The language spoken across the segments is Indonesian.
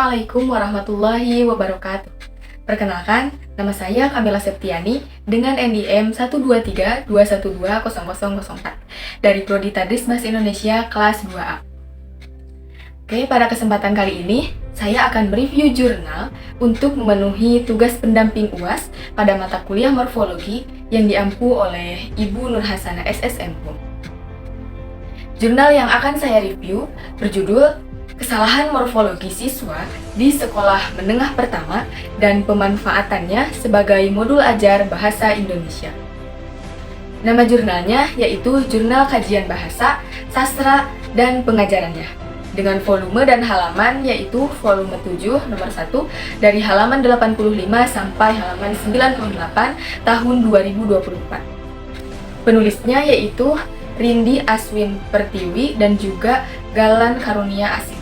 Assalamualaikum warahmatullahi wabarakatuh. Perkenalkan, nama saya Kamila Septiani dengan NDM 12321200004 dari Prodi Tadris Bahasa Indonesia kelas 2A. Oke, pada kesempatan kali ini saya akan mereview jurnal untuk memenuhi tugas pendamping UAS pada mata kuliah morfologi yang diampu oleh Ibu Nur Hasanah SSM. Jurnal yang akan saya review berjudul Kesalahan Morfologi Siswa di Sekolah Menengah Pertama dan Pemanfaatannya sebagai Modul Ajar Bahasa Indonesia. Nama jurnalnya yaitu Jurnal Kajian Bahasa, Sastra, dan Pengajarannya, dengan volume dan halaman yaitu volume 7 nomor 1 dari halaman 85 sampai halaman 98 tahun 2024. Penulisnya yaitu Rindi Aswin Pertiwi dan juga Galan Karunia Asidik.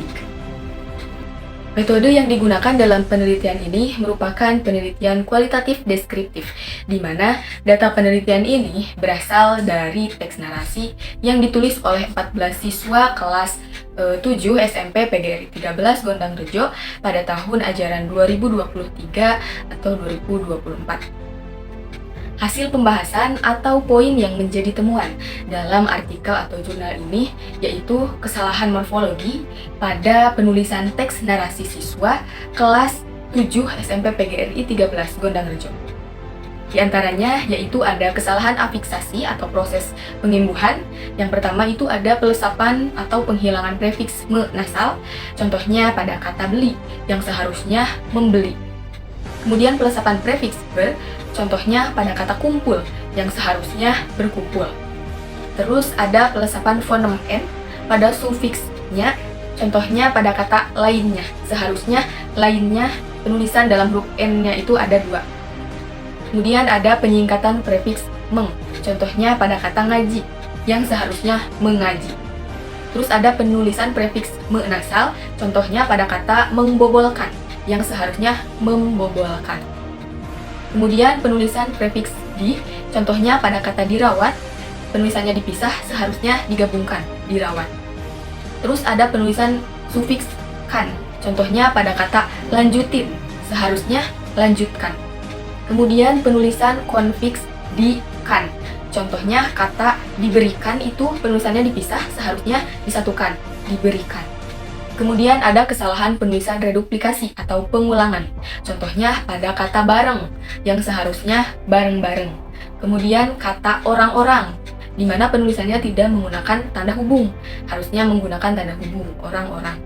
Metode yang digunakan dalam penelitian ini merupakan penelitian kualitatif deskriptif, di mana data penelitian ini berasal dari teks narasi yang ditulis oleh 14 siswa kelas 7 SMP PGRI 13 Gondang Rejo pada tahun ajaran 2023 atau 2024. Hasil pembahasan atau poin yang menjadi temuan dalam artikel atau jurnal ini yaitu kesalahan morfologi pada penulisan teks narasi siswa kelas 7 SMP PGRI 13 Gondang Rejo. Di antaranya yaitu ada kesalahan afiksasi atau proses pengimbuhan. Yang pertama itu ada pelesapan atau penghilangan prefiks me nasal, contohnya pada kata beli yang seharusnya membeli. Kemudian pelesapan prefiks ber, contohnya pada kata kumpul yang seharusnya berkumpul. Terus ada pelesapan fonem n pada sufiksnya, contohnya pada kata lainnya, seharusnya lainnya penulisan dalam huruf n-nya itu ada 2. Kemudian ada penyingkatan prefiks meng, contohnya pada kata ngaji yang seharusnya mengaji. Terus ada penulisan prefiks me nasal, contohnya pada kata membobolkan yang seharusnya membobolkan. Kemudian penulisan prefiks di, contohnya pada kata dirawat, penulisannya dipisah, seharusnya digabungkan, dirawat. Terus ada penulisan sufiks kan, contohnya pada kata lanjutin, seharusnya lanjutkan. Kemudian penulisan konfiks di kan, contohnya kata diberikan itu penulisannya dipisah, seharusnya disatukan, diberikan. Kemudian ada kesalahan penulisan reduplikasi atau pengulangan, contohnya pada kata bareng yang seharusnya bareng-bareng. Kemudian kata orang-orang, di mana penulisannya tidak menggunakan tanda hubung, harusnya menggunakan tanda hubung orang-orang.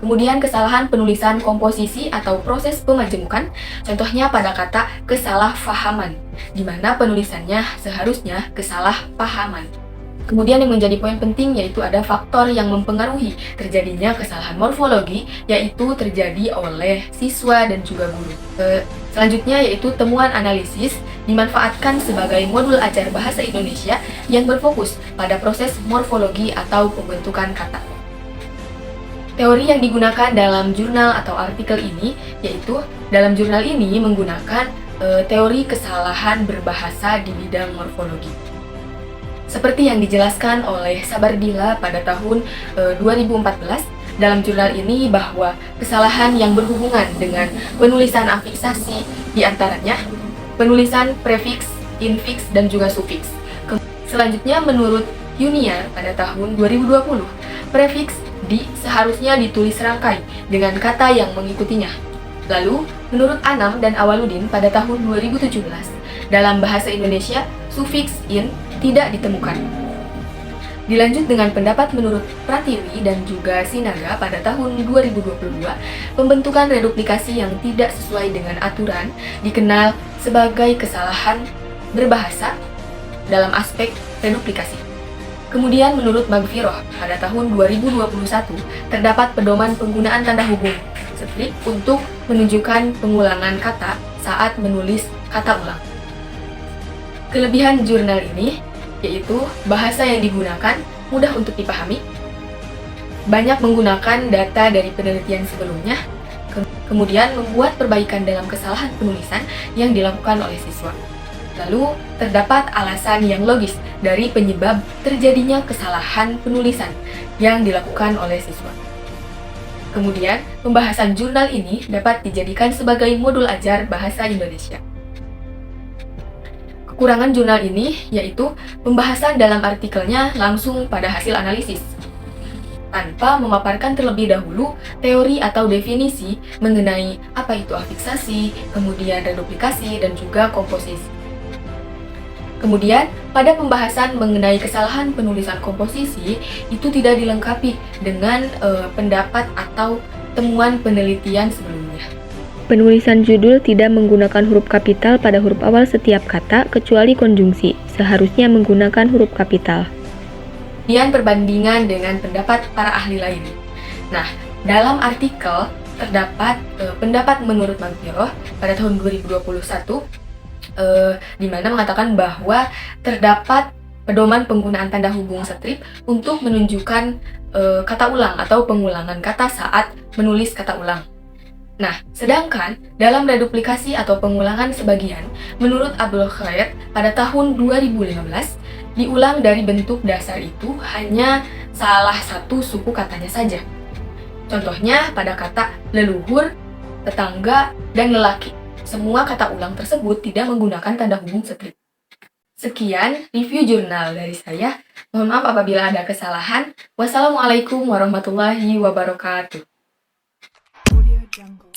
Kemudian kesalahan penulisan komposisi atau proses pemajemukan, contohnya pada kata kesalahpahaman, di mana penulisannya seharusnya kesalahpahaman. Kemudian yang menjadi poin penting yaitu ada faktor yang mempengaruhi terjadinya kesalahan morfologi, yaitu terjadi oleh siswa dan juga guru. Selanjutnya yaitu temuan analisis dimanfaatkan sebagai modul ajar bahasa Indonesia yang berfokus pada proses morfologi atau pembentukan kata. Teori yang digunakan dalam jurnal atau artikel ini yaitu dalam jurnal ini menggunakan teori kesalahan berbahasa di bidang morfologi. Seperti yang dijelaskan oleh Sabardila pada tahun 2014 dalam jurnal ini bahwa kesalahan yang berhubungan dengan penulisan afiksasi diantaranya penulisan prefiks, infiks, dan juga sufiks. Selanjutnya menurut Yuniar pada tahun 2020, prefiks di seharusnya ditulis rangkai dengan kata yang mengikutinya. Lalu menurut Anam dan Awaludin pada tahun 2017, dalam bahasa Indonesia sufiks in tidak ditemukan. Dilanjut dengan pendapat menurut Pratiwi dan juga Sinaga pada tahun 2022, pembentukan reduplikasi yang tidak sesuai dengan aturan dikenal sebagai kesalahan berbahasa dalam aspek reduplikasi. Kemudian menurut Magfiroh pada tahun 2021, terdapat pedoman penggunaan tanda hubung strip untuk menunjukkan pengulangan kata saat menulis kata ulang. Kelebihan jurnal ini yaitu bahasa yang digunakan mudah untuk dipahami, banyak menggunakan data dari penelitian sebelumnya, kemudian membuat perbaikan dalam kesalahan penulisan yang dilakukan oleh siswa. Lalu, terdapat alasan yang logis dari penyebab terjadinya kesalahan penulisan yang dilakukan oleh siswa. Kemudian, pembahasan jurnal ini dapat dijadikan sebagai modul ajar bahasa Indonesia. Kekurangan jurnal ini yaitu pembahasan dalam artikelnya langsung pada hasil analisis, tanpa memaparkan terlebih dahulu teori atau definisi mengenai apa itu afiksasi, kemudian reduplikasi, dan juga komposisi. Kemudian, pada pembahasan mengenai kesalahan penulisan komposisi, itu tidak dilengkapi dengan pendapat atau temuan penelitian sebelumnya. Penulisan judul tidak menggunakan huruf kapital pada huruf awal setiap kata, kecuali konjungsi. Seharusnya menggunakan huruf kapital. Kemudian perbandingan dengan pendapat para ahli lain. Nah, dalam artikel terdapat pendapat menurut Magdiroh pada tahun 2021 di mana mengatakan bahwa terdapat pedoman penggunaan tanda hubung strip untuk menunjukkan kata ulang atau pengulangan kata saat menulis kata ulang. Nah, sedangkan dalam reduplikasi atau pengulangan sebagian, menurut Abdul Khair pada tahun 2015, diulang dari bentuk dasar itu hanya salah satu suku katanya saja. Contohnya pada kata leluhur, tetangga, dan lelaki. Semua kata ulang tersebut tidak menggunakan tanda hubung strip. Sekian review jurnal dari saya. Mohon maaf apabila ada kesalahan. Wassalamualaikum warahmatullahi wabarakatuh. Audio Jungle.